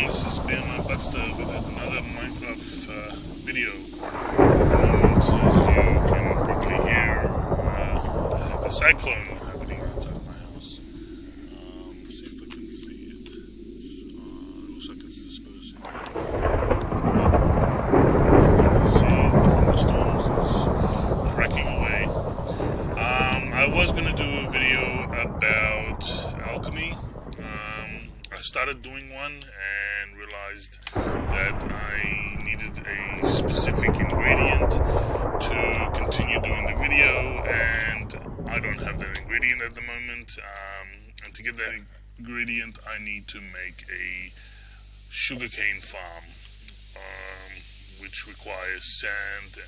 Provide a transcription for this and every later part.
this is BMiBudster with another Minecraft video. At the moment, as you can probably hear, I have a cyclone happening outside my house. See if I can see it. Looks like it's dispersing. As you can see, thunderstorms is cracking away. I was going to do a video about alchemy. I started doing one and realized that I needed a specific ingredient to continue doing the video, and I don't have that ingredient at the moment. And to get that ingredient, I need to make a sugarcane farm, which requires sand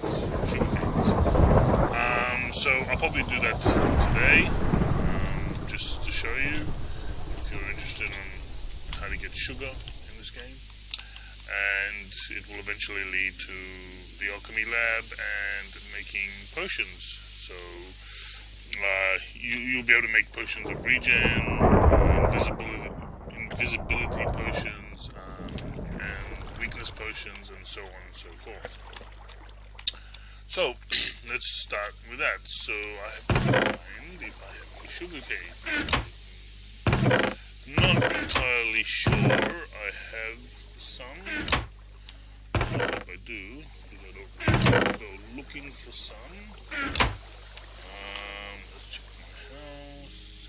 and sugarcanes. So I'll probably do that today, just to show you if you're interested in how to get sugar in this game. And it will eventually lead to the alchemy lab and making potions. So you'll be able to make potions of regen, invisibility potions, and weakness potions, and so on and so forth. So let's start with that. So I have to find if I have any sugarcane. Not entirely sure I have some. I hope I do, because I don't go looking for some. Let's check my house.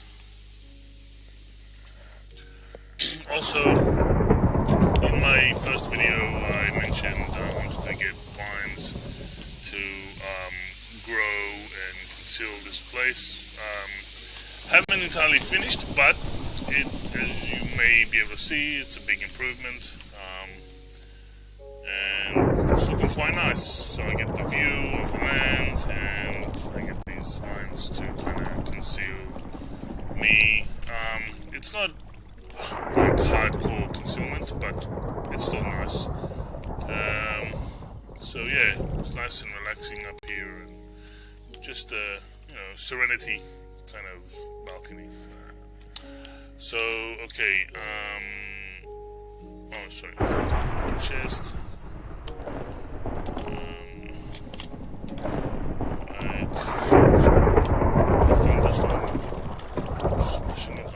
Also, in my first video I mentioned I wanted to get vines to grow and conceal this place. Haven't entirely finished, but as you may be able to see, it's a big improvement, and it's looking quite nice. So I get the view of the land, and I get these vines to kind of conceal me. It's not like hardcore concealment, but it's still nice. So yeah, it's nice and relaxing up here, and just serenity kind of balcony. So okay, oh sorry, I have to put my chest. Right, thunderstorm, smashing it on.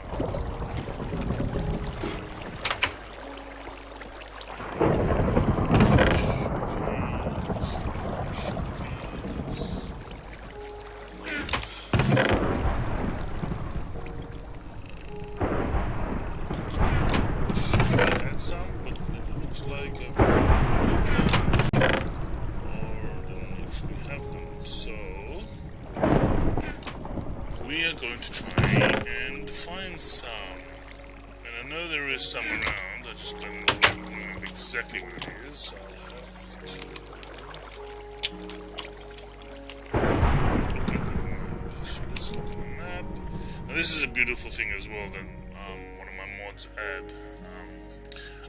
We are going to try and find some, and I know there is some around. I just don't remember exactly what it is, so I'll have to look at the map. So let's look at the map. Now this is a beautiful thing as well that one of my mods add.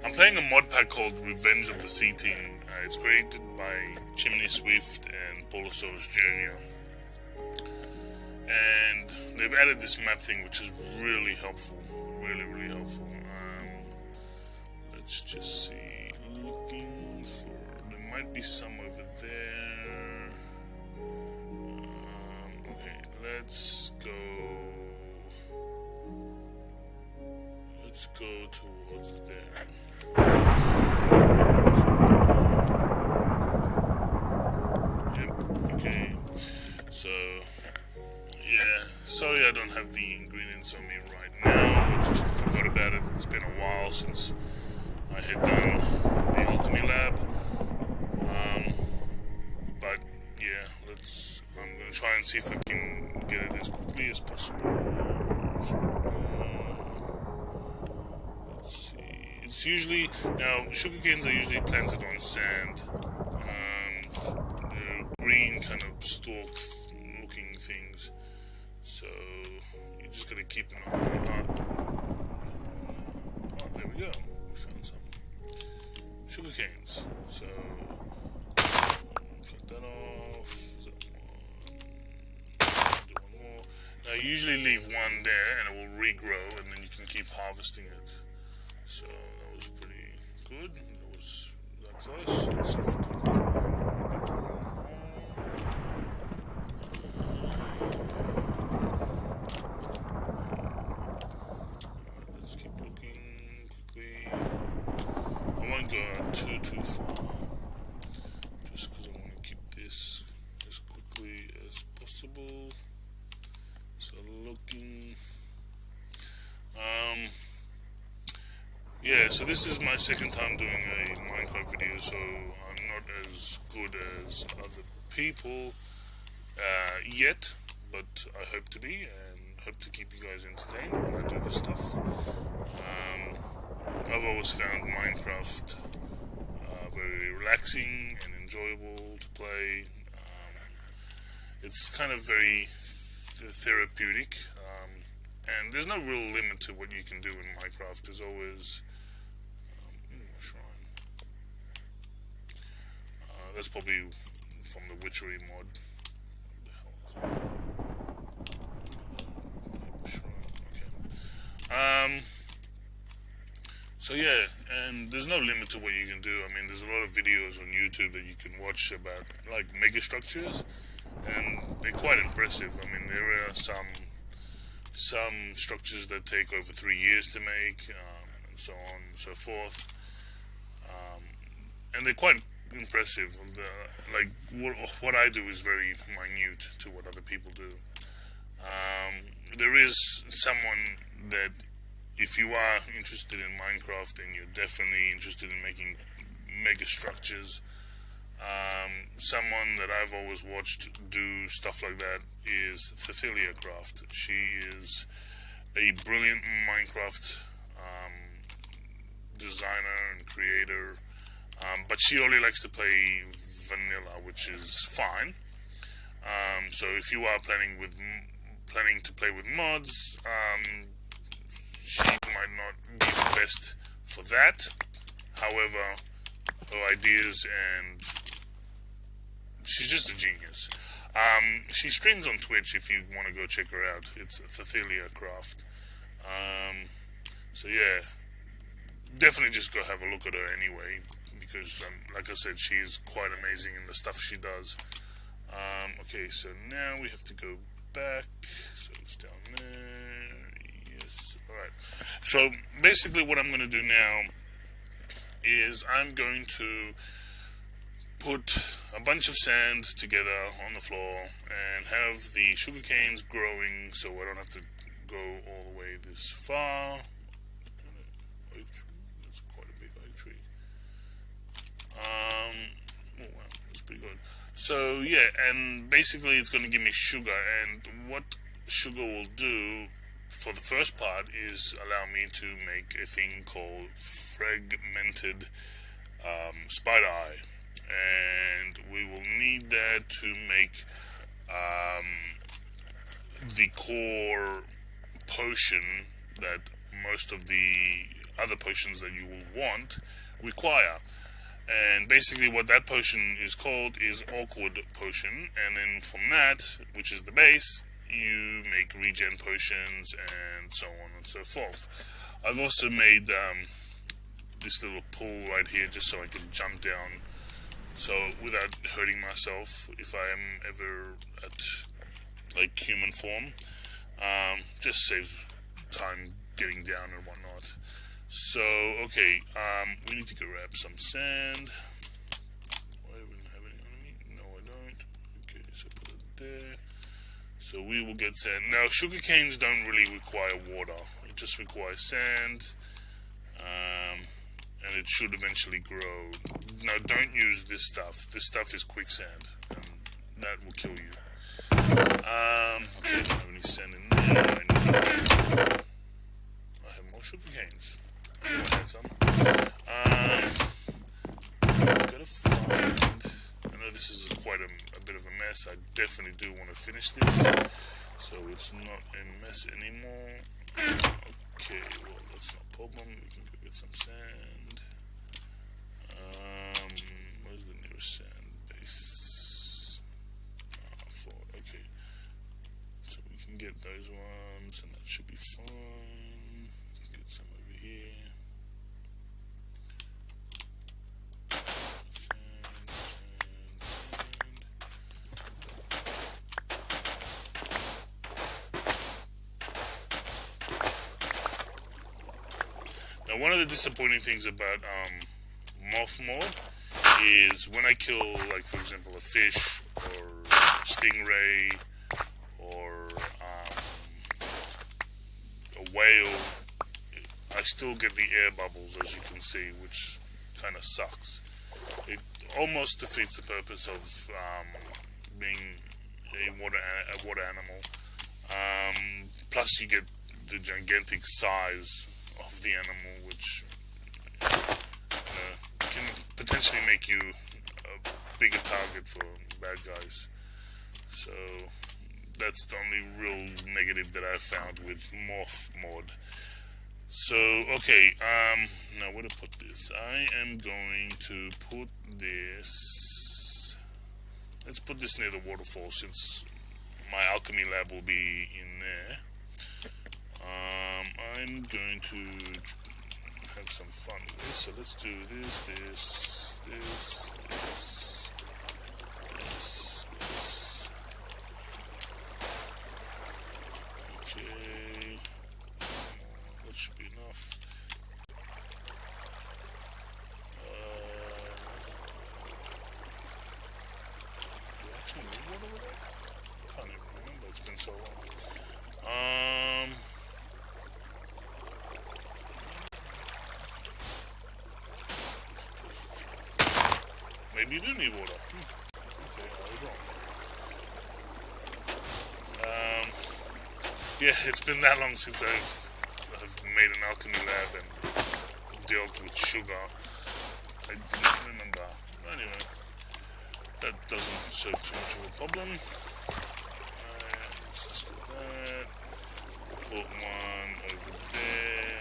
I'm playing a mod pack called Revenge of the Sea Team. It's created by Chimney Swift and Polosaurus Jr. And they've added this map thing, which is really helpful. Really helpful. Let's just see. Looking for... There might be some over there. Okay, let's go... Let's go towards there. Yep, okay. So... Yeah, sorry I don't have the ingredients on me right now. I just forgot about it. It's been a while since I had done the alchemy lab. But yeah, I'm going to try and see if I can get it as quickly as possible. Let's see. It's usually, now sugarcanes are usually planted on sand. They're green kind of stalk looking things. So you just gotta keep them on. Oh, there we go. We found some sugar canes. So cut that off. Is that one? Do one more. Now you usually leave one there, and it will regrow, and then you can keep harvesting it. So that was pretty good. It was that close. Let's see if we can find one more. Let's keep looking quickly. I won't go out too far, just because I want to keep this as quickly as possible. So looking, yeah, so this is my second time doing a Minecraft video, so I'm not as good as other people yet, but I hope to be, and hope to keep you guys entertained when I do this stuff. I've always found Minecraft very relaxing and enjoyable to play. It's kind of very therapeutic, and there's no real limit to what you can do in Minecraft. There's always a shrine. That's probably from the witchery mod. What the hell is that? Shrine. Okay. So yeah, and there's no limit to what you can do. I mean, there's a lot of videos on YouTube that you can watch about like mega structures, and they're quite impressive. I mean, there are some structures that take over 3 years to make, and so on and so forth, and they're quite impressive. Like what I do is very minute to what other people do. There is someone that, if you are interested in Minecraft and you're definitely interested in making mega structures, someone that I've always watched do stuff like that is Craft. She is a brilliant Minecraft designer and creator, but she only likes to play vanilla, which is fine. So if you are planning to play with mods, she might not be the best for that. However, her ideas, and she's just a genius. She streams on Twitch if you want to go check her out. It's Craft. So yeah, definitely just go have a look at her anyway, because like I said, she is quite amazing in the stuff she does. Okay, so now we have to go back. So it's down there. Yes. Alright. So basically what I'm going to do now is I'm going to put a bunch of sand together on the floor and have the sugar canes growing, so I don't have to go all the way this far. That's quite a big oak tree. Oh wow, that's pretty good. So yeah, and basically it's going to give me sugar, and what sugar will do for the first part is allow me to make a thing called fragmented spider eye, and we will need that to make the core potion that most of the other potions that you will want require. And basically what that potion is called is awkward potion, and then from that, which is the base, you make regen potions and so on and so forth. I've also made this little pool right here just so I can jump down, so without hurting myself if I am ever at like human form. Just saves time getting down and whatnot. So okay, we need to go grab some sand. Do I even have any on me? No, I don't. Okay, so put it there. So we will get sand. Now, sugar canes don't really require water. It just requires sand. And it should eventually grow. Now, don't use this stuff. This stuff is quicksand, and that will kill you. Okay, I don't have any sand in there. I have more sugar canes. I had some. Gotta find. I know this is quite a bit of a mess. I definitely do want to finish this, so it's not a mess anymore. Okay, well, that's not a problem. We can go get some sand. Where's the nearest sand base? Okay. So we can get those ones, and that should be fine. Get some over here. Now, one of the disappointing things about moth mode is when I kill, like for example, a fish or stingray or a whale, I still get the air bubbles, as you can see, which kind of sucks. It almost defeats the purpose of being a water animal. Plus, you get the gigantic size of the animal, which can potentially make you a bigger target for bad guys. So that's the only real negative that I've found with Morph mod. So, okay, now where to put this? I am going to put this... Let's put this near the waterfall, since my alchemy lab will be in there. I'm going to have some fun with this. So let's do this. Okay. That should be enough. Do I actually need water with that? I can't even remember. It's been so long. Maybe you do need water. Okay, I was wrong. Yeah, it's been that long since I've made an alchemy lab and dealt with sugar. I didn't remember. Anyway, that doesn't serve too much of a problem. Let's just do that. Put one over there.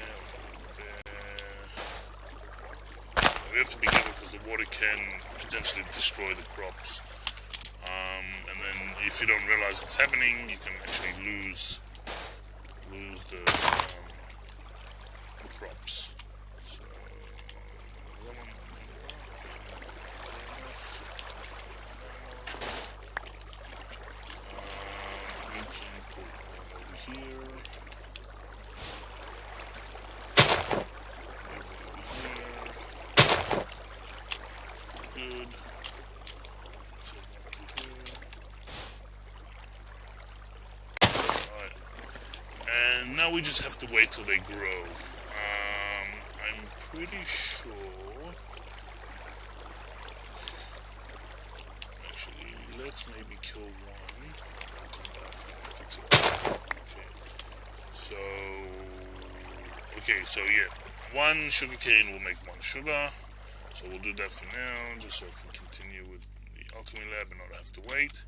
We have to be careful because the water can potentially destroy the crops. And then if you don't realize it's happening, you can actually lose the crops. So, we can put one over here. Good. Alright. And now we just have to wait till they grow. I'm pretty sure... Actually, let's maybe kill one. I'll come back and fix it. Okay, so yeah. One sugarcane will make one sugar. So we'll do that for now, just so I can continue with the alchemy lab and not have to wait.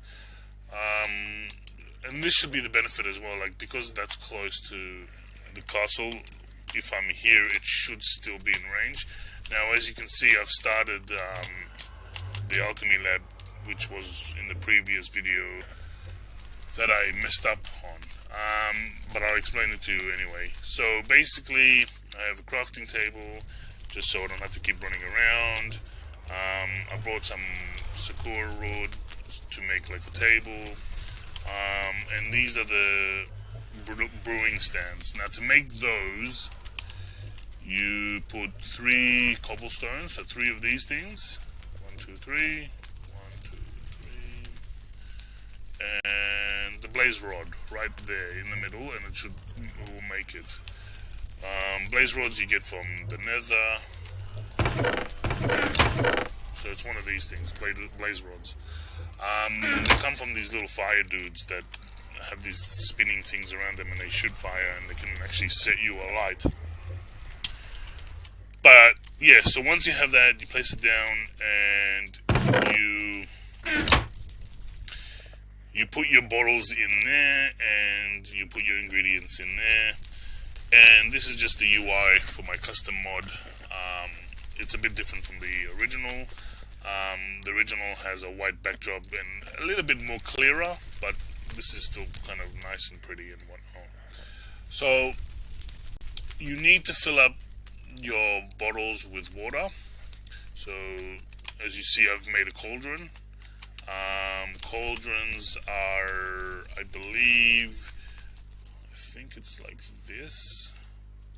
And this should be the benefit as well, like because that's close to the castle, if I'm here, it should still be in range. Now, as you can see, I've started the alchemy lab, which was in the previous video that I messed up on. But I'll explain it to you anyway. So basically, I have a crafting table, just so I don't have to keep running around. I brought some sakura wood to make like a table. And these are the brewing stands. Now to make those, you put 3 cobblestones, so 3 of these things. 1, 2, 3. 1, 2, 3. And the blaze rod right there in the middle, and it will make it. Blaze rods you get from the nether. So it's one of these things, blaze rods. They come from these little fire dudes that have these spinning things around them, and they shoot fire, and they can actually set you alight. But yeah, so once you have that, you place it down, and you put your bottles in there, and you put your ingredients in there. And this is just the UI for my custom mod. It's a bit different from the original. The original has a white backdrop and a little bit more clearer, but this is still kind of nice and pretty and whatnot. So you need to fill up your bottles with water. So as you see, I've made a cauldron. Cauldrons are, I think it's like this.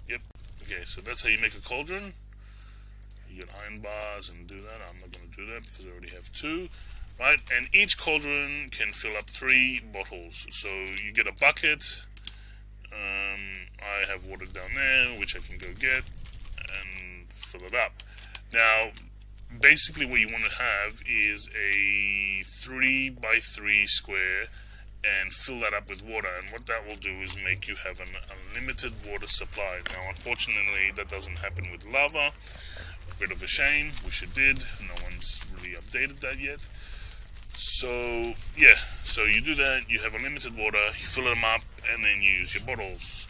Yep, Okay, so that's how you make a cauldron. You get iron bars and do that. I'm not going to do that because I already have 2. Right, and each cauldron can fill up 3 bottles. So you get a bucket. I have water down there, which I can go get and fill it up. Now, basically what you want to have is a 3 by 3 square and fill that up with water, and what that will do is make you have an unlimited water supply. Now, unfortunately, that doesn't happen with lava. A bit of a shame. Wish it did. No one's really updated that yet. So yeah, so you do that, you have unlimited water, you fill them up, and then you use your bottles.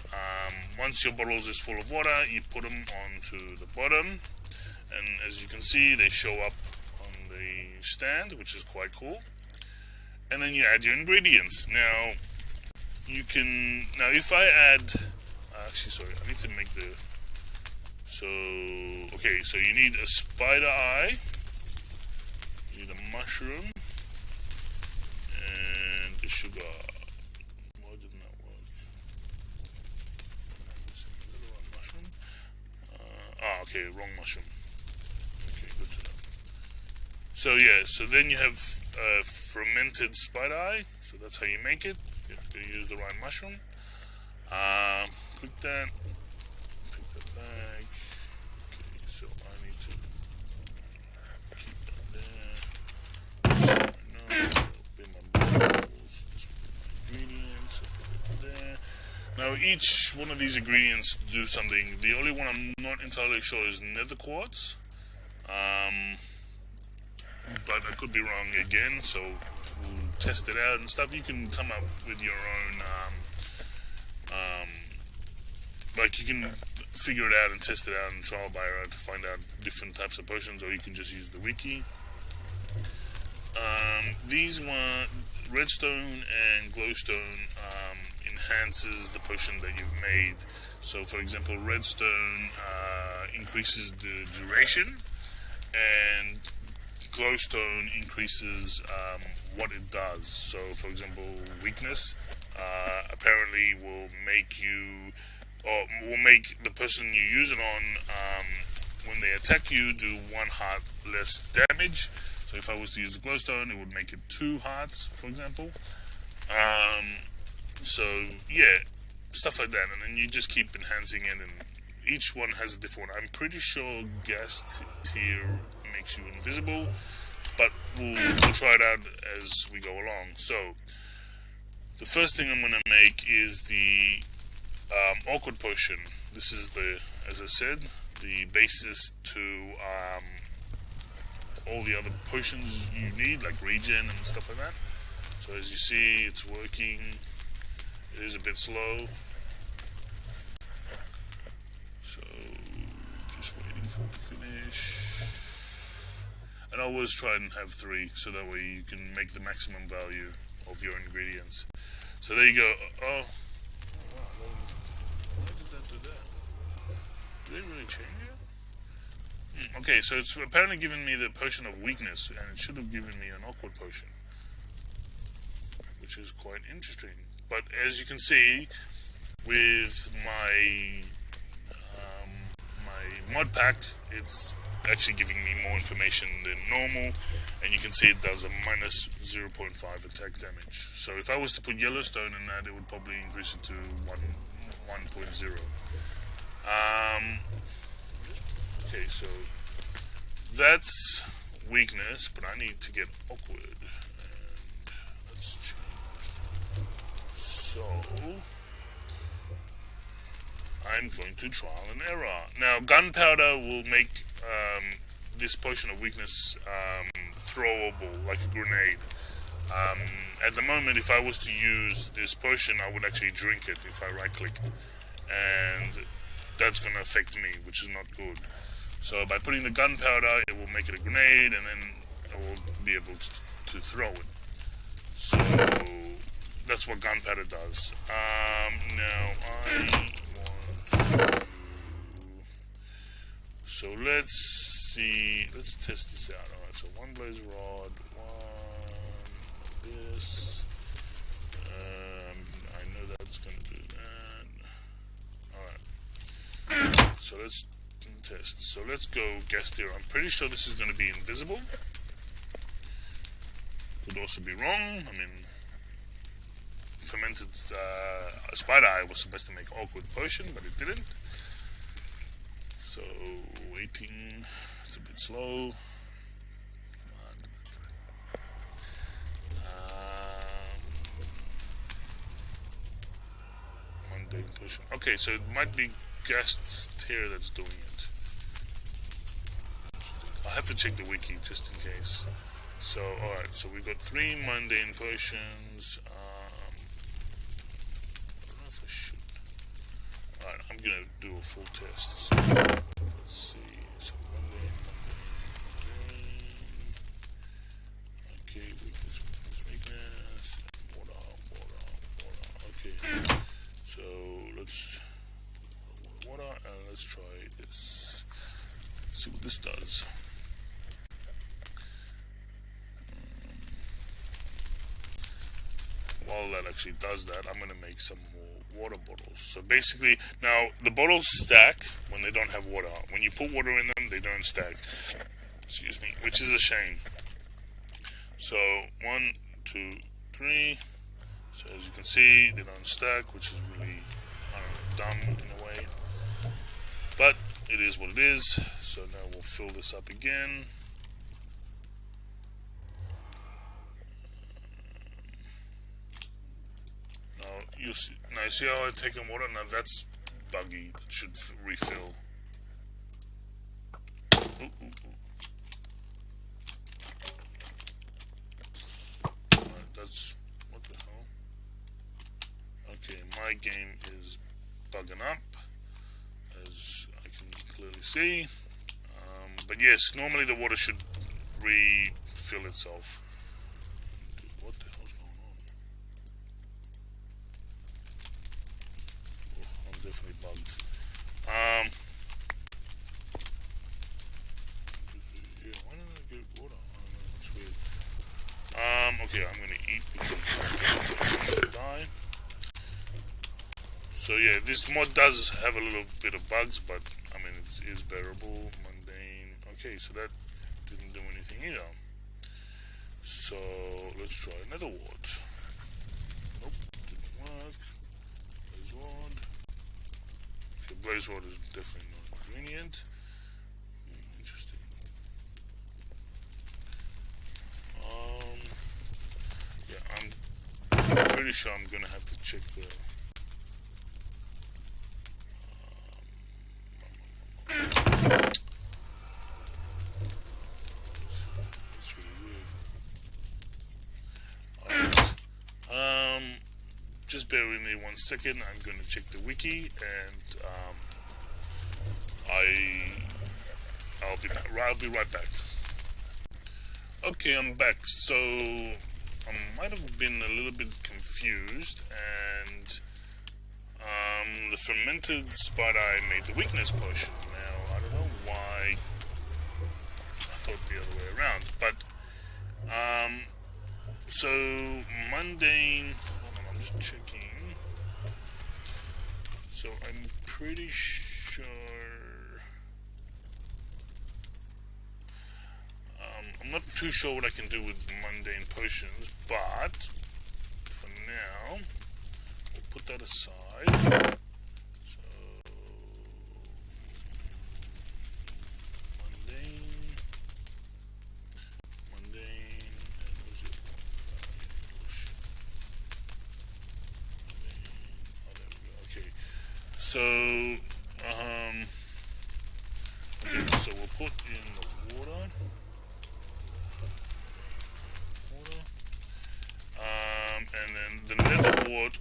Once your bottles is full of water, you put them onto the bottom, and as you can see, they show up on the stand, which is quite cool. And then you add your ingredients. Now, if I add, actually, sorry, I need to make the, okay, so you need a spider eye, you need a mushroom, and the sugar. Why didn't that work? Is that the wrong mushroom? Okay, wrong mushroom. Okay, good to know. So yeah, so then you have fermented spider eye. So that's how you make it. You have to use the right mushroom. Click that. Pick that back. Okay, so I need to keep that there. Ingredients. There. Now each one of these ingredients do something. The only one I'm not entirely sure is nether quartz. But I could be wrong again, so we'll test it out and stuff. You can come up with your own, like you can figure it out and test it out and trial by error to find out different types of potions, or you can just use the wiki. These one, redstone and glowstone, enhances the potion that you've made. So for example, redstone increases the duration, and glowstone increases what it does. So for example, weakness apparently will make you, or will make the person you use it on, when they attack you, do 1 heart less damage. So if I was to use the glowstone, it would make it 2 hearts, for example. So yeah, stuff like that, and then you just keep enhancing it, and each one has a different one. I'm pretty sure gas tier makes you invisible, but we'll try it out as we go along. So the first thing I'm going to make is the awkward potion. This is the, as I said, the basis to all the other potions you need, like regen and stuff like that. So as you see, it's working. It is a bit slow. So just waiting for it to finish. And I always try and have 3, so that way you can make the maximum value of your ingredients. So there you go. Oh, wow. Why did that do that? Did they really change it? Okay, so it's apparently given me the potion of weakness, and it should have given me an awkward potion, which is quite interesting. But as you can see, with my my mod pack, it's actually giving me more information than normal, and you can see it does a minus 0.5 attack damage. So if I was to put yellowstone in that, it would probably increase it to 1.0. Okay, so that's weakness, but I need to get awkward. And let's change. So I'm going to trial and error. Now, gunpowder will make this potion of weakness throwable, like a grenade. At the moment, if I was to use this potion, I would actually drink it if I right-clicked, and that's going to affect me, which is not good. So by putting the gunpowder, it will make it a grenade, and then I will be able to throw it. So that's what gunpowder does. Now I want to... So let's see, let's test this out. Alright, so 1 blaze rod, 1 this. I know that's going to do that. Alright. So so let's test. So let's go guess there. I'm pretty sure this is going to be invisible. Could also be wrong. I mean, fermented spider eye was supposed to make awkward potion, but it didn't. So waiting. It's a bit slow. Mundane potion. Okay, so it might be guest tier that's doing it. I'll have to check the wiki just in case. So, alright, so we got 3 mundane potions. I don't know if I should. Alright, I'm gonna do a full test. So, let's see. So, mundane. Okay, weakness. Water. Okay. So, let's put water and let's try this. Let's see what this does. While that actually does that, I'm going to make some more water bottles. So basically, now the bottles stack when they don't have water. When you put water in them, they don't stack. Excuse me, which is a shame. So 1, 2, 3. So as you can see, they don't stack, which is really, I don't know, dumb in a way. But it is what it is. So now we'll fill this up again. You see how I've taken water? Now that's buggy. It should refill. Right, that's... what the hell? Okay, my game is bugging up, as I can clearly see. But yes, normally the water should refill itself. What the hell's going on? Definitely bugged. Yeah, why didn't I get water? I don't know, that's weird. Okay, I'm gonna eat because I'm gonna die. So yeah, this mod does have a little bit of bugs, but I mean it is bearable. Mundane. Okay, so that didn't do anything either. So let's try another ward. Nope, didn't work. Blaze ward. Okay, blaze rod is definitely not an ingredient. Interesting. Yeah, I'm pretty sure I'm gonna have to check the. That's really weird. Alright. Just bear with me 1 second. I'm going to check the wiki, and I'll be right back. Okay, I'm back. So I might have been a little bit confused, and the fermented spider eye made the weakness potion. Now I don't know why I thought the other way around, but so mundane. I'm just checking. So I'm pretty sure. I'm not too sure what I can do with mundane potions, but for now, we'll put that aside. So mundane, and what's it? Okay, so okay, so we'll put in the water, and then the nether wart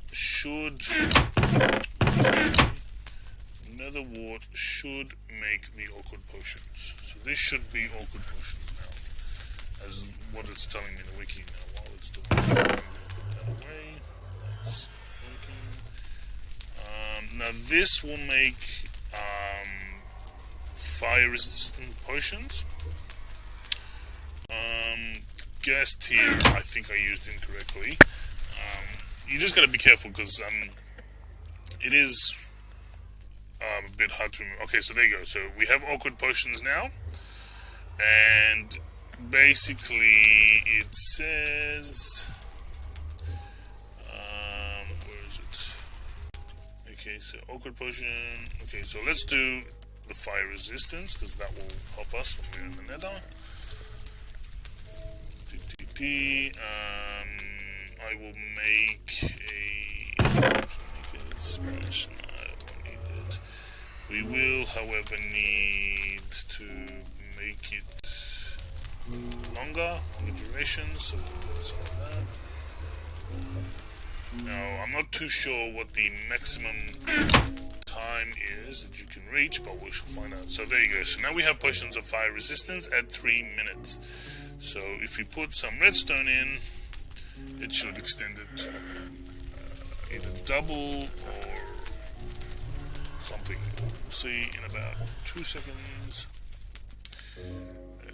should make the awkward potions. So this should be awkward potions now, as what it's telling me in the wiki now. While it's doing that, I'm going to put that away. That's working. Now this will make fire-resistant potions. Guessed here, I think I used incorrectly. You just gotta be careful because it is a bit hard to remember. Okay, so there you go. So we have awkward potions now, and basically it says, where is it? Okay, so awkward potion. Okay, so let's do the fire resistance, because that will help us when we're in the nether. I will make a smash. No, I won't need it. We will, however, need to make it longer duration, so we'll do some of that. Now, I'm not too sure what the maximum time is that you can reach, but we shall find out. So there you go. So now we have potions of fire resistance at 3 minutes. So if you put some redstone in, it should extend it to either double or something. We'll see in about 2 seconds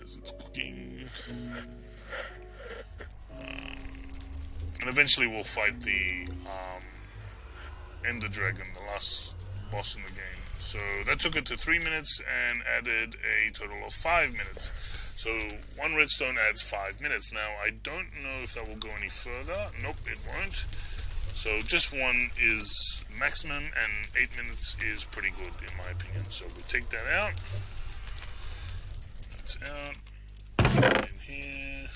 as it's cooking. And eventually we'll fight the Ender Dragon, the last boss in the game. So that took it to 3 minutes and added a total of 5 minutes. So 1 redstone adds 5 minutes. Now I don't know if that will go any further. Nope, it won't. So just 1 is maximum, and 8 minutes is pretty good in my opinion. So we take that out. That's out. In here.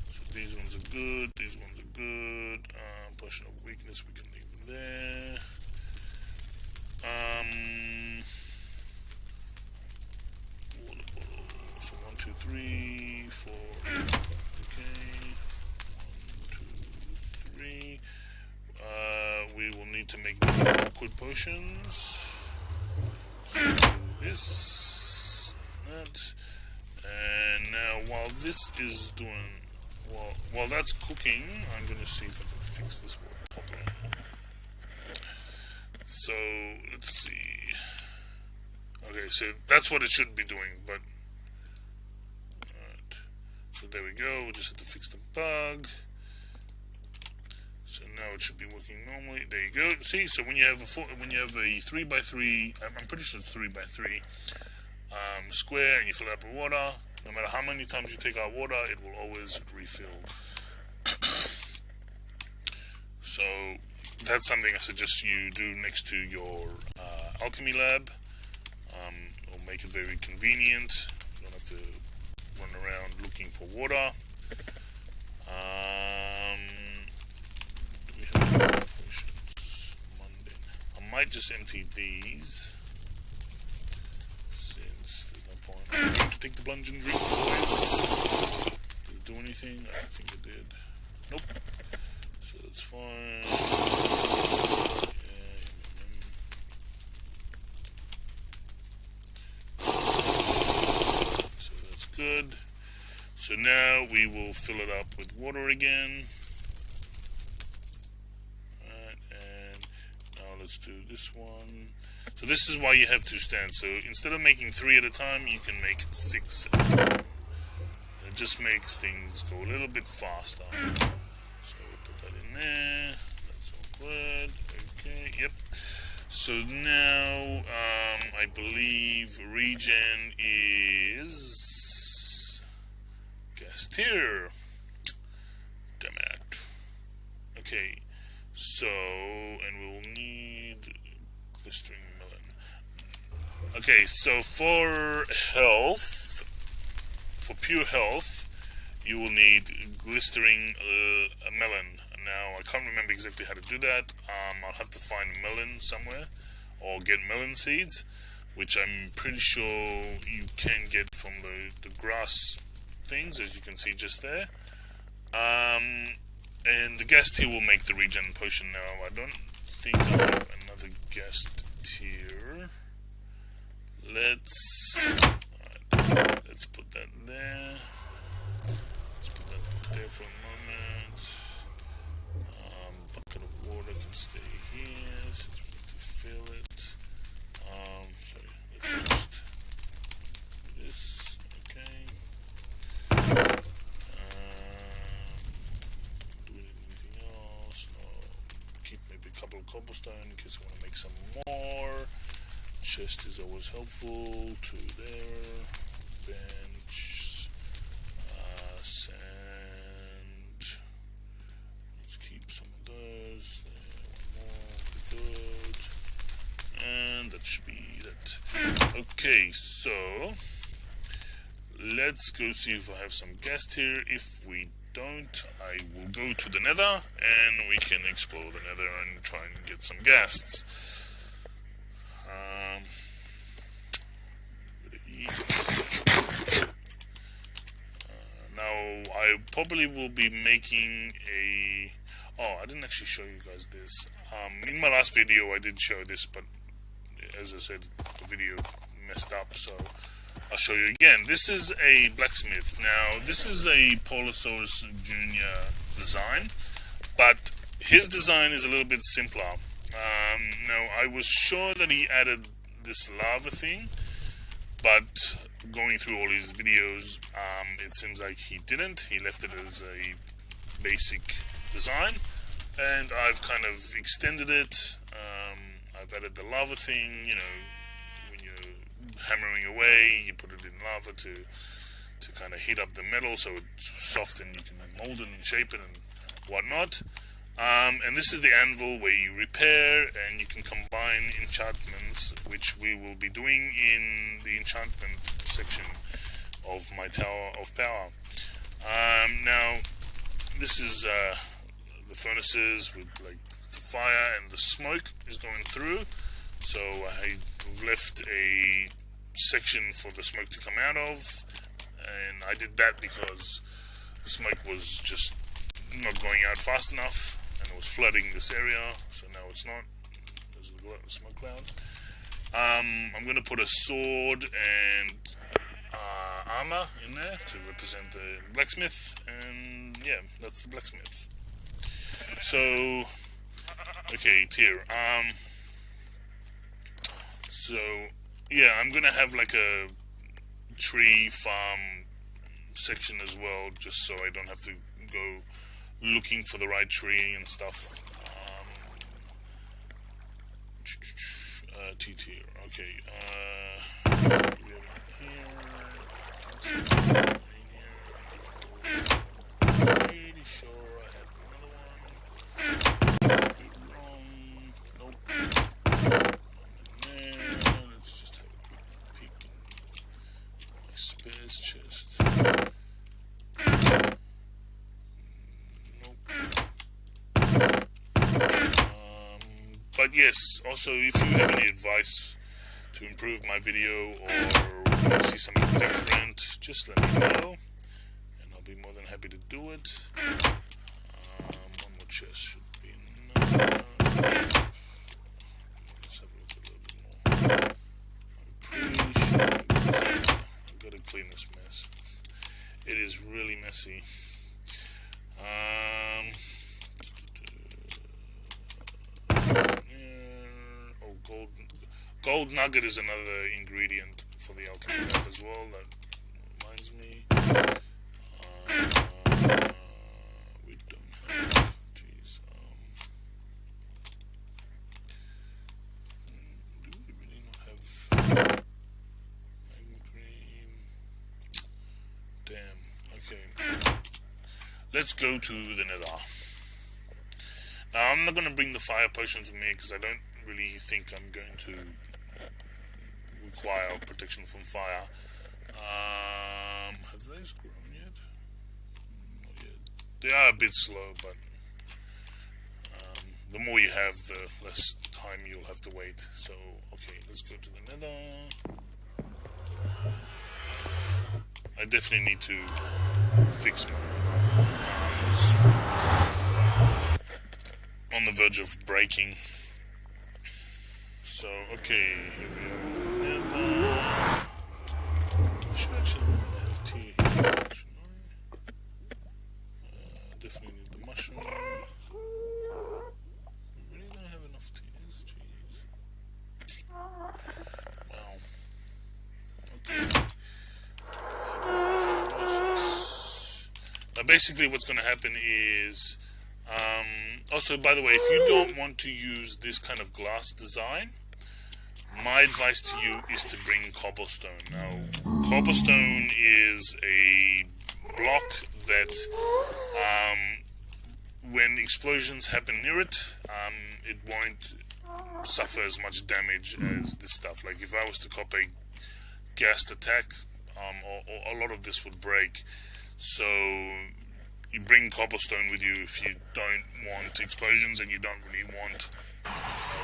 So these ones are good. These ones are good. Potion of weakness we can leave there. Water bottle. So 1, 2, 3, 4. Okay. 1, 2, 3. We will need to make liquid potions. So this, that, and now while this is doing, while that's cooking, I'm going to see if I can fix this properly. So let's see. Okay, so that's what it should be doing, but alright. So there we go. We just have to fix the bug. So now it should be working normally. There you go. See, so when you have a 3x3, I'm pretty sure it's 3x3 square, and you fill it up with water, no matter how many times you take out water, it will always refill. So that's something I suggest you do next to your alchemy lab. It'll make it very convenient. You don't have to run around looking for water. Do we have any potions? Monday. I might just empty these, since there's no point. I'm going to take the plunge and drink. Did it do anything? I don't think it did. Nope. So that's fine. So that's good. So now we will fill it up with water again. Alright, and now let's do this one. So this is why you have 2 stands. So instead of making 3 at a time, you can make 6 at a time. It just makes things go a little bit faster. So we'll put that in there. That's all good. Okay, yep. So now, I believe regen is guest here. Damn it. Okay, so, and we'll need glistering melon. Okay, so for health, for pure health, you will need glistering a melon. Now, I can't remember exactly how to do that. I'll have to find a melon somewhere, or get melon seeds, which I'm pretty sure you can get from the grass things, as you can see just there. And the guest here will make the regen potion now. I don't think I have another guest tier. Let's put that there. Let's put that there for a moment. Bucket of water can stay here since we need to fill it. Sorry, let's just do this. Okay. Do we need anything else? No. Keep maybe a couple of cobblestone in case I want to make some more. Chest is always helpful. 2 there. Bench. Sand. Let's keep some of those. There, 1 more. Good. And that should be that. Okay, so let's go see if I have some ghast here. If we don't, I will go to the nether and we can explore the nether and try and get some ghasts. Now I probably will be making a... Oh, I didn't actually show you guys this. In my last video I did show this, but as I said, the video messed up, so I'll show you again. This is a blacksmith. Now, this is a Polosaurus Jr. design, but his design is a little bit simpler. Now, I was sure that he added this lava thing, but going through all his videos, it seems like he didn't. He left it as a basic design, and I've kind of extended it. I've added the lava thing, you know, when you're hammering away, you put it in lava to kind of heat up the metal so it's soft and you can mold it and shape it and whatnot. And this is the anvil where you repair and you can combine enchantments, which we will be doing in the enchantment section of my Tower of Power. Now, this is the furnaces with like the fire and the smoke is going through, so I've left a section for the smoke to come out of, and I did that because the smoke was just not going out fast enough and it was flooding this area, so now it's not. There's a smoke cloud. I'm going to put a sword and armor in there to represent the blacksmith, and yeah, that's the blacksmith. So, okay, tier. So, yeah, I'm gonna have like a tree farm section as well, just so I don't have to go looking for the right tree and stuff. T tier, okay. Pretty sure I had another one. Wrong. Nope. Let's just have a quick peek in my space chest. Nope. But yes, also if you have any advice to improve my video or want to see something different, just let me know and I'll be more than happy to do it. One more chest should be enough. Let's have a look a little bit more. I'm pretty sure I've got to clean this mess. It is really messy. Oh, gold nugget is another ingredient for the alchemy lab as well. That reminds me. We don't have. Jeez. Do we really not have magma cream? Damn. Okay. Let's go to the nether. Now, I'm not going to bring the fire potions with me because I don't really think I'm going to require protection from fire. Have those grown yet? Not yet. They are a bit slow, but the more you have, the less time you'll have to wait. So, okay, let's go to the nether. I definitely need to fix my arms. On the verge of breaking. So, okay, here we are. I should actually have tea here, shouldn't I? Definitely need the mushroom. We really don't have enough teas, jeez. Wow. Okay. Now, basically, what's going to happen is. Also, by the way, if you don't want to use this kind of glass design, my advice to you is to bring cobblestone. Now, cobblestone is a block that, when explosions happen near it, it won't suffer as much damage as this stuff. Like if I was to cop a gassed attack, or a lot of this would break. So you bring cobblestone with you if you don't want explosions and you don't really want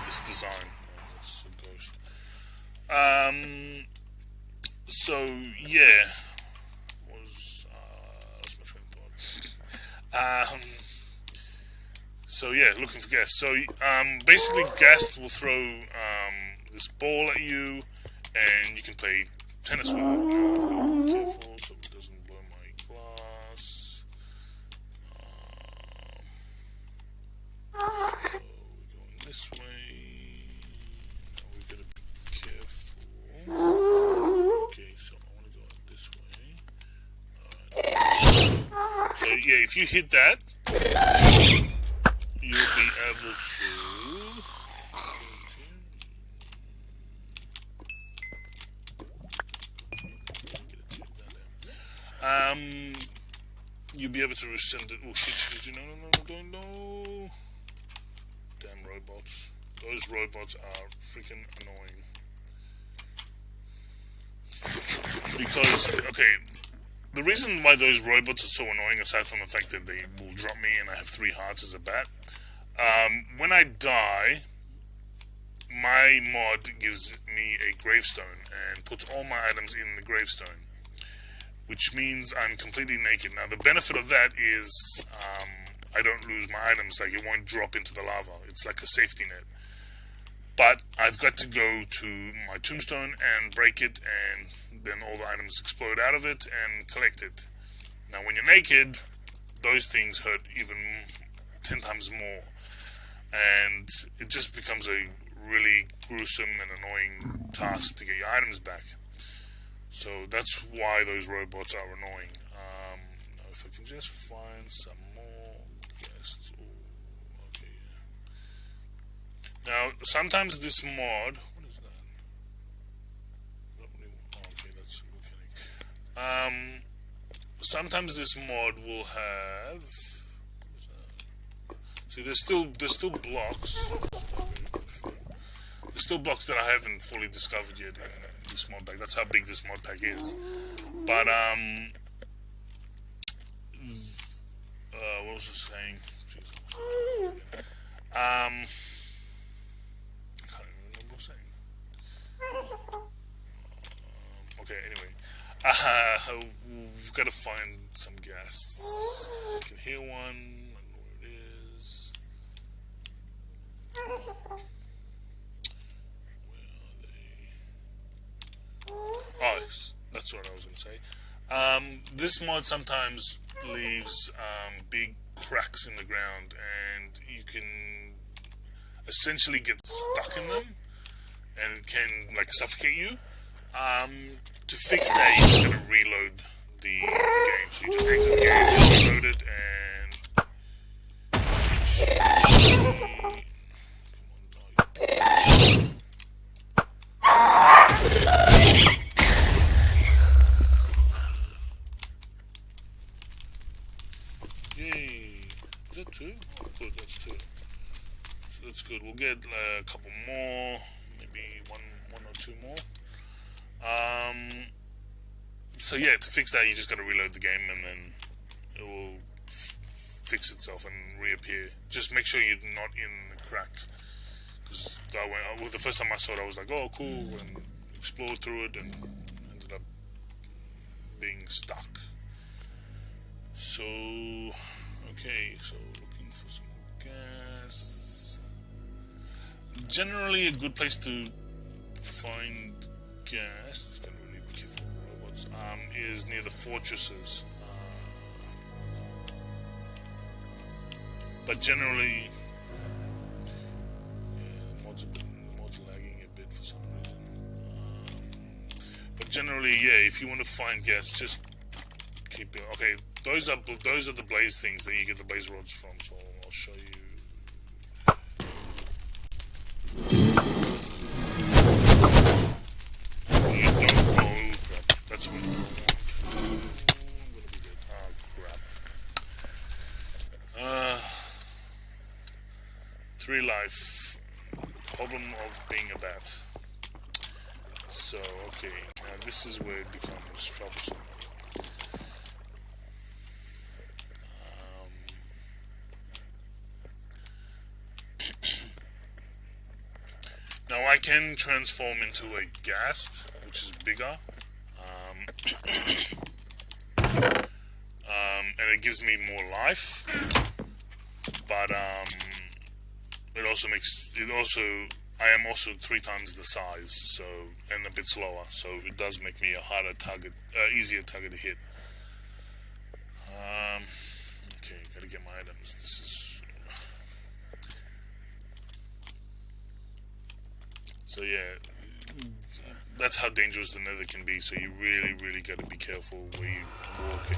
this design. That's a ghost. So yeah, lost my train of thought. So yeah, looking for gas. So basically, gas will throw this ball at you, and you can play tennis with it. Careful so it doesn't blow my glass. So we're going this way. Now we've got to be careful. Okay, so I want to go this way. Alright. So yeah, if you hit that, you'll be able to. You'll be able to resend it. Oh shit! No! Damn robots! Those robots are freaking annoying. Because the reason why those robots are so annoying, aside from the fact that they will drop me and I have 3 hearts as a bat, when I die, my mod gives me a gravestone and puts all my items in the gravestone, which means I'm completely naked. Now, the benefit of that is I don't lose my items, like it won't drop into the lava. It's like a safety net. But I've got to go to my tombstone and break it, and then all the items explode out of it and collect it. Now, when you're naked, those things hurt even 10 times more. And it just becomes a really gruesome and annoying task to get your items back. So that's why those robots are annoying. Now if I can just find some more guests. Ooh, okay, yeah. Now, sometimes this mod... What is that? Okay, that's mechanic. Sometimes this mod will have... See, there's still blocks. There's still blocks that I haven't fully discovered yet in this mod pack. That's how big this mod pack is. But what was I saying? I can't even remember what I was saying. Okay, anyway, we've got to find some gas. I can hear one. I know where it is. Oh, that's what I was going to say. This mod sometimes leaves big cracks in the ground, and you can essentially get stuck in them, and it can like suffocate you. To fix that, you just got to reload the game. So you just exit the game, reload it, and yay! Is that 2? Oh, good, that's 2. So that's good. We'll get a couple more, maybe one or 2 more. So yeah, to fix that, you just got to reload the game, and then it will fix itself and reappear. Just make sure you're not in the crack, because the first time I saw it, I was like, oh, cool, and explored through it, and ended up being stuck. So, okay, so looking for some more gas. Generally, a good place to find gas, gotta really be careful with robots, is near the fortresses. But generally, mod's lagging a bit for some reason. But generally, yeah, if you want to find gas, just keep it. Okay, those are the blaze things that you get the blaze rods from. So I'll show you. 3 life. Problem of being a bat. So, okay, now this is where it becomes troublesome. Now I can transform into a ghast, which is bigger, and it gives me more life. But I am also 3 times the size, so, and a bit slower, so it does make me a harder target, easier target to hit. Okay, gotta get my items. This is. So yeah, that's how dangerous the nether can be, so you really, really gotta be careful where you walk in.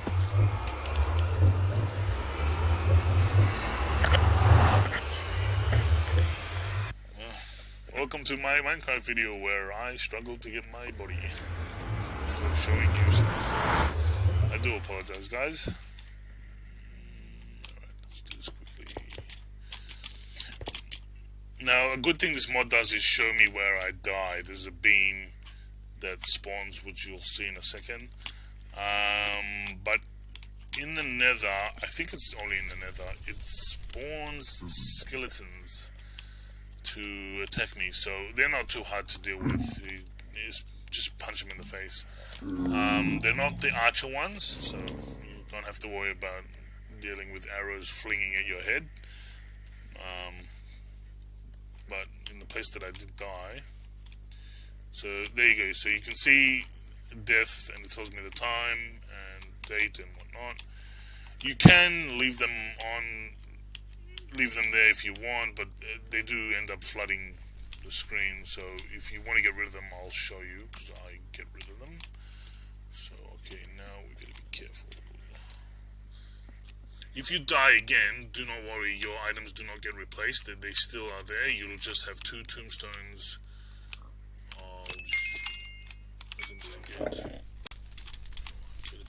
Welcome to my Minecraft video where I struggle to get my body instead of showing you stuff. I do apologize, guys. Alright, let's do this quickly. Now, a good thing this mod does is show me where I die. There's a beam that spawns, which you'll see in a second. But in the nether, I think it's only in the nether, it spawns skeletons to attack me, so they're not too hard to deal with. You just punch them in the face. They're not the archer ones, so you don't have to worry about dealing with arrows flinging at your head. But in the place that I did die, so there you go. So you can see death, and it tells me the time and date and whatnot. You can leave them there if you want, but they do end up flooding the screen. So if you want to get rid of them, I'll show you, because I get rid of them. So okay, now we gotta be careful. If you die again, do not worry, your items do not get replaced. They still are there. You'll just have 2 tombstones of items to get. Gotta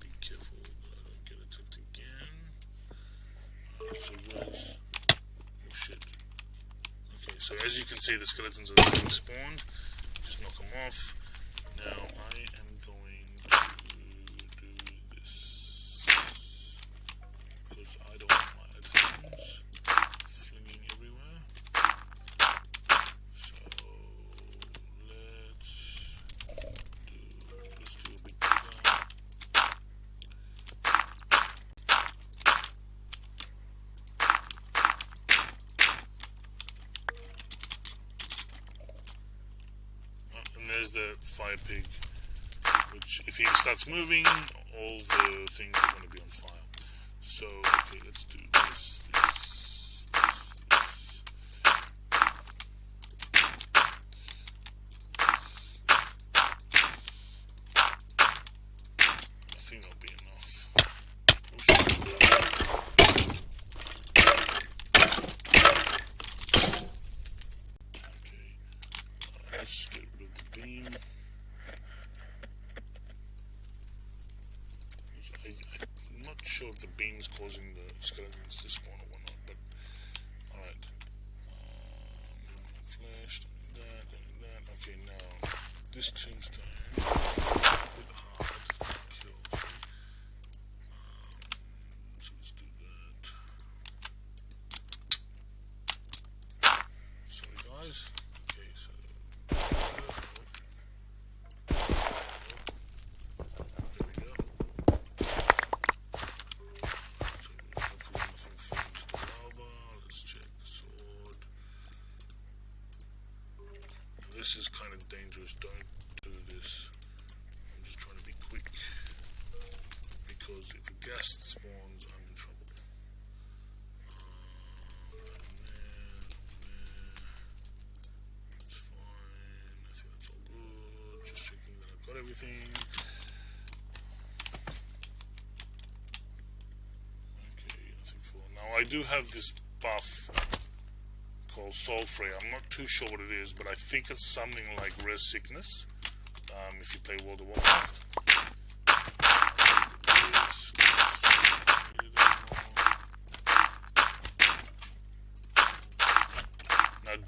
be careful that I don't get attacked again. So guys, oh shit. Okay, so as you can see, the skeletons are being spawned. Just knock them off. Now I am going to do this, because I don't want my items flinging everywhere. So let's do a bit bigger. And there's the fire pig, which if he starts moving, all the things are going to be on fire. So, okay, let's do this. I think that'll be enough. Okay, let's get rid of the beam. I'm not sure if the beam's causing the skeletons to spawn or whatnot, but alright. Flash, that. Okay, now this tombstone is a bit hard to kill. So let's do that. Sorry, guys. Okay, so. This is kind of dangerous. Don't do this. I'm just trying to be quick, because if a ghast spawns, I'm in trouble. That's fine. I think that's all good. Just checking that I've got everything. Okay, nothing full. Now I do have this buff called Salt Free. I'm not too sure what it is, but I think it's something like Rare Sickness, if you play World of Warcraft.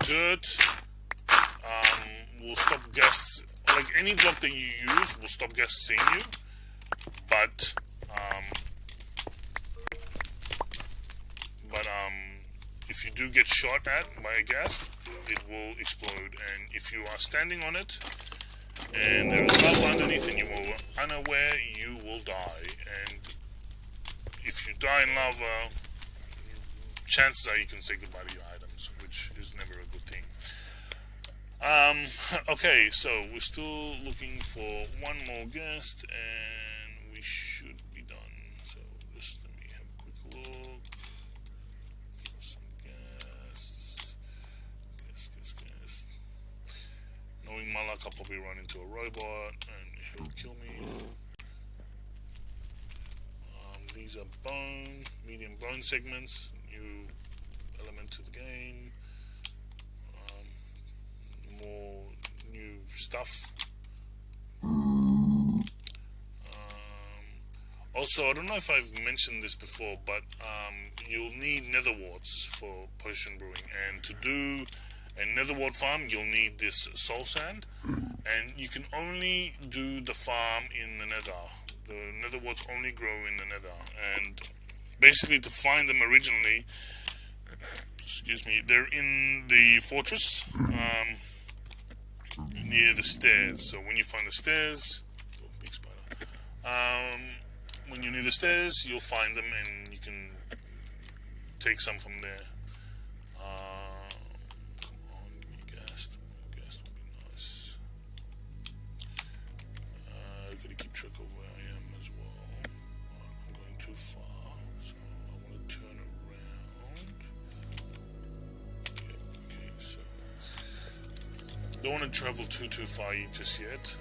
dirt will stop gas. Like any block that you use will stop gas seeing you, but if you do get shot at by a ghast, it will explode. And if you are standing on it and there is lava underneath and you are unaware, you will die. And if you die in lava, chances are you can say goodbye to your items, which is never a good thing. Okay, so we're still looking for one more guest, and we should be done. So just let me have a quick look for some guests. Guest. Knowing my luck, I'll probably run into a robot, and he'll kill me. These are medium bone segments, new element to the game. More new stuff. Also, I don't know if I've mentioned this before, but you'll need nether warts for potion brewing, and to do a nether wart farm, you'll need this soul sand, and you can only do the farm in the nether. The nether warts only grow in the nether, and basically to find them originally, excuse me, they're in the fortress. Near the stairs. So when you find the stairs, oh, big spider. When you're near the stairs, you'll find them, and you can take some from there. Come on, give me ghast. Ghast would be nice. I gotta keep track of where I am as well. I'm going too far, so I want to turn around. Okay, so don't want to travel too far just yet.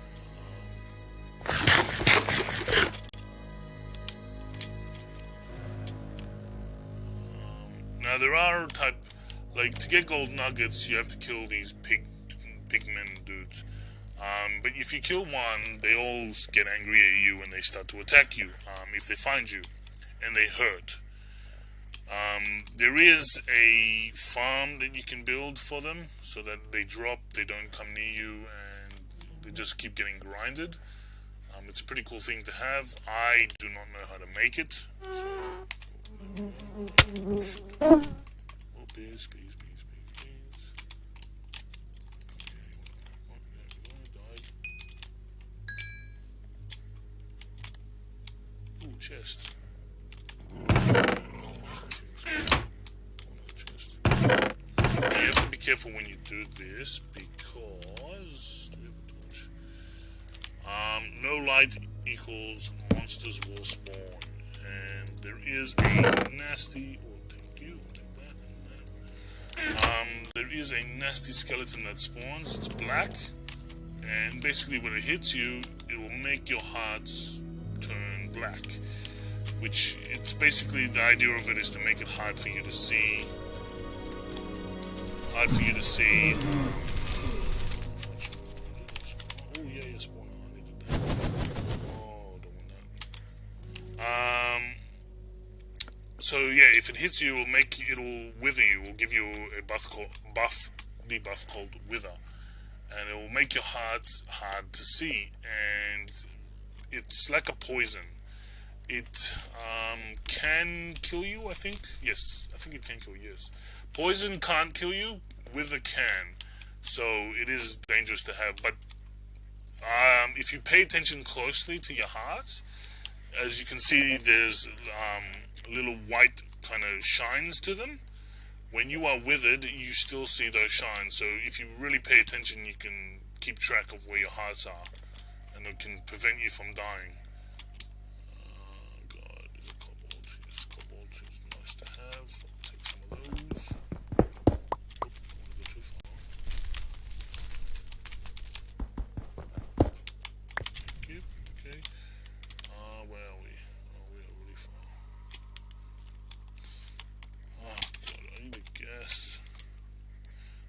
Now there are like to get gold nuggets, you have to kill these pigmen dudes. But if you kill one, they all get angry at you and they start to attack you if they find you, and they hurt. There is a farm that you can build for them so that they don't come near you, and they just keep getting grinded. It's a pretty cool thing to have. I do not know how to make it. So, oh, bees. Ooh, chest. You have to be careful when you do this because no light equals monsters will spawn, and there is a nasty. Oh, thank you. Take that. There is a nasty skeleton that spawns. It's black, and basically when it hits you, it will make your hearts turn black. Which it's basically the idea of it is to make it hard for you to see. Oh yeah, spawn. I needed that. Oh, don't want that. So yeah, if it hits you, it'll wither you. It will give you a debuff called wither, and it will make your hearts hard to see. And it's like a poison. It can kill you, I think. Yes, I think it can kill you, yes. Poison can't kill you, wither can. So it is dangerous to have. But if you pay attention closely to your heart, as you can see, there's little white kind of shines to them. When you are withered, you still see those shines. So if you really pay attention, you can keep track of where your hearts are, and it can prevent you from dying.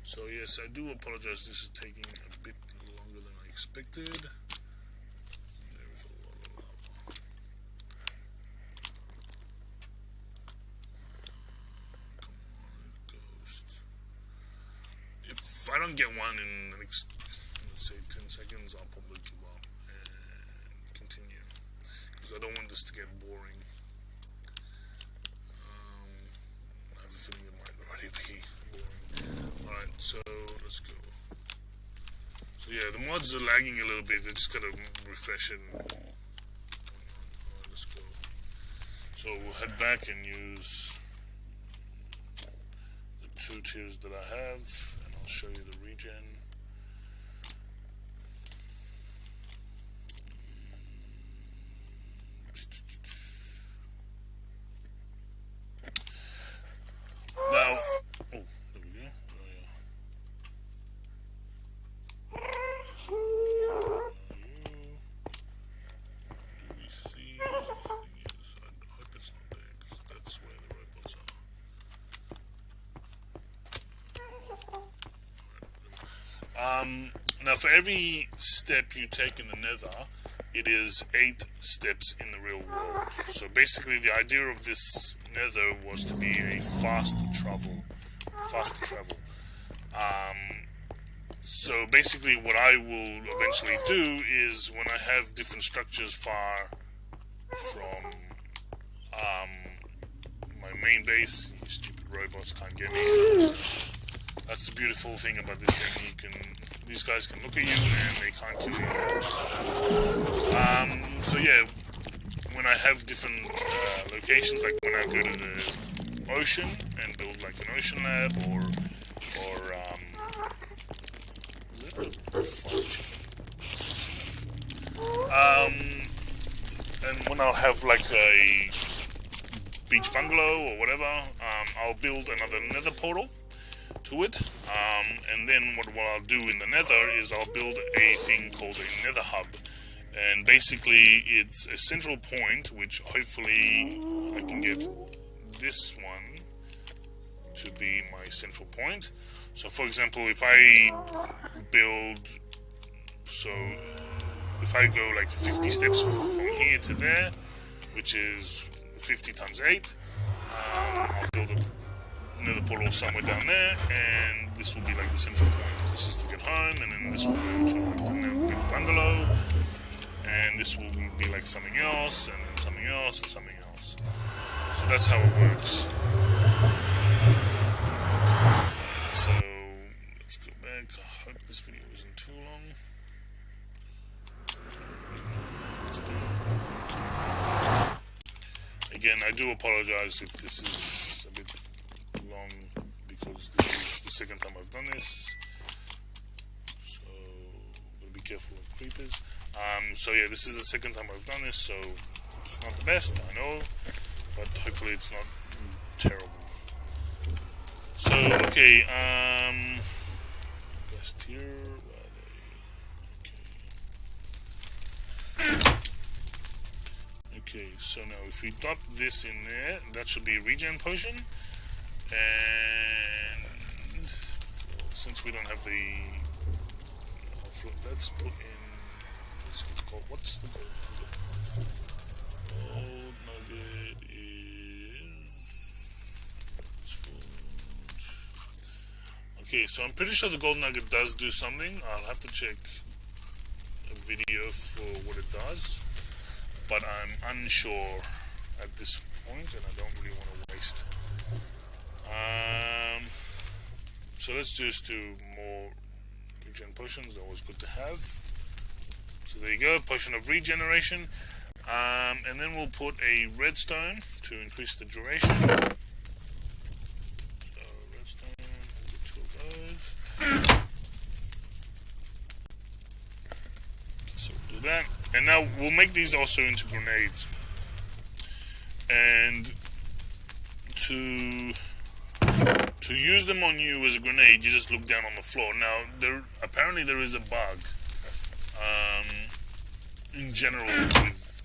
So yes, I do apologize. This is taking a bit longer than I expected. There's a lot of lava. Come on, ghost. don't get one in the next, let's say, 10 seconds, I'll probably give up and continue, because I don't want this to get boring. I have a feeling it might already be boring. Alright, so let's go. So yeah, the mods are lagging a little bit. I just gotta refresh it. Alright, let's go. So we'll head back and use the 2 tiers that I have, and I'll show you the regen. Now, oh, there we go. Now for every step you take in the nether, it is 8 steps in the real world. So basically the idea of this nether was to be a faster travel. So basically what I will eventually do is, when I have different structures far from my main base, you stupid robots can't get me. That's the beautiful thing about this thing. These guys can look at you and they can't kill you. So yeah, when I have different locations, like when I go to the ocean and build like an ocean lab, or and when I'll have like a beach bungalow or whatever, I'll build another nether portal to it, and then what I'll do in the nether is I'll build a thing called a nether hub, and basically it's a central point which hopefully I can get this one to be my central point. So for example, if I go like 50 steps from here to there, which is 50 times 8, I'll build another portal somewhere down there, and this will be like the central point. This is to get home, and then this will go to like the bungalow, and this will be like something else, and then something else, and something else. So that's how it works. So let's go back. I hope this video isn't too long. Again, I do apologize if this is a bit long, because this is the second time I've done this, so I'm going to be careful of creepers. So yeah, this is the second time I've done this, so it's not the best, I know, but hopefully it's not terrible. So okay, best here. Okay, so now if we drop this in there, that should be a regen potion. And well, since we don't have the let's put in, what's the gold nugget? Gold nugget is food. Okay, so I'm pretty sure the gold nugget does do something. I'll have to check a video for what it does, but I'm unsure at this point, and I don't really want to waste. So let's just do more regen potions. They're always good to have. So there you go, potion of regeneration. And then we'll put a redstone to increase the duration. So redstone, we'll get 2 of those. So we'll do that. And now we'll make these also into grenades. And to use them on you as a grenade, you just look down on the floor. Now, apparently there is a bug in general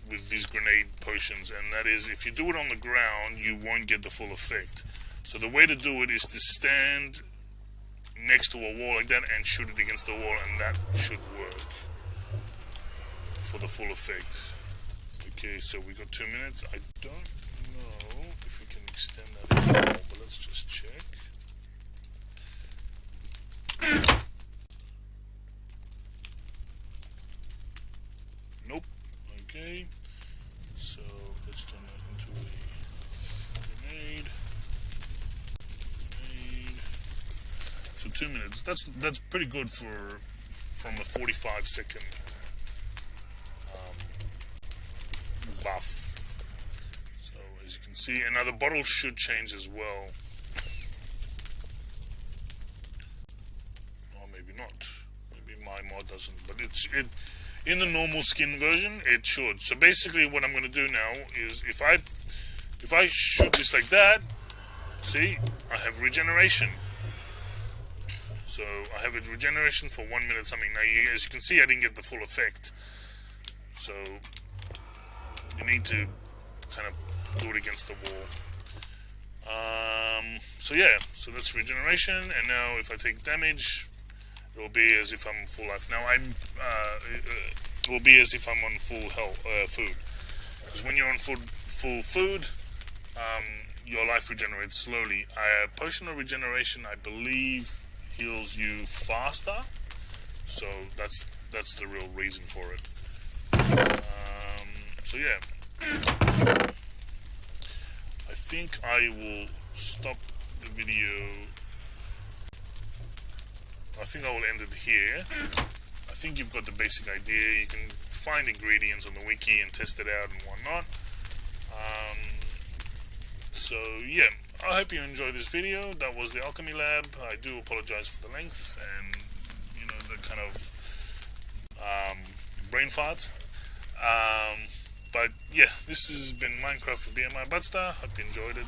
with these grenade potions, and that is, if you do it on the ground, you won't get the full effect. So the way to do it is to stand next to a wall like that and shoot it against the wall, and that should work for the full effect. Okay, so we got 2 minutes. I don't know if we can extend that anymore, but let's just check. Okay, so let's turn that into a grenade. So 2 minutes. That's pretty good from a 45-second buff. So as you can see, and now the bottle should change as well. Or maybe not. Maybe my mod doesn't. But it in the normal skin version it should. So basically, what I'm going to do now is if I shoot this like that, see, I have regeneration. So I have a regeneration for 1 minute something. Now, as you can see, I didn't get the full effect. So you need to kind of do it against the wall. So yeah, so that's regeneration. And now if I take damage, it will be as if I'm full life. Now it will be as if I'm on full health, food. Because when you're on full food, your life regenerates slowly. Potion of regeneration, I believe, heals you faster, so that's the real reason for it. So yeah, I think I will stop the video. I think I will end it here. I think you've got the basic idea. You can find ingredients on the wiki and test it out and whatnot. So yeah, I hope you enjoyed this video. That was the alchemy lab. I do apologize for the length and the kind of brain fart. But yeah, this has been Minecraft for BMiBudster. Hope you enjoyed it.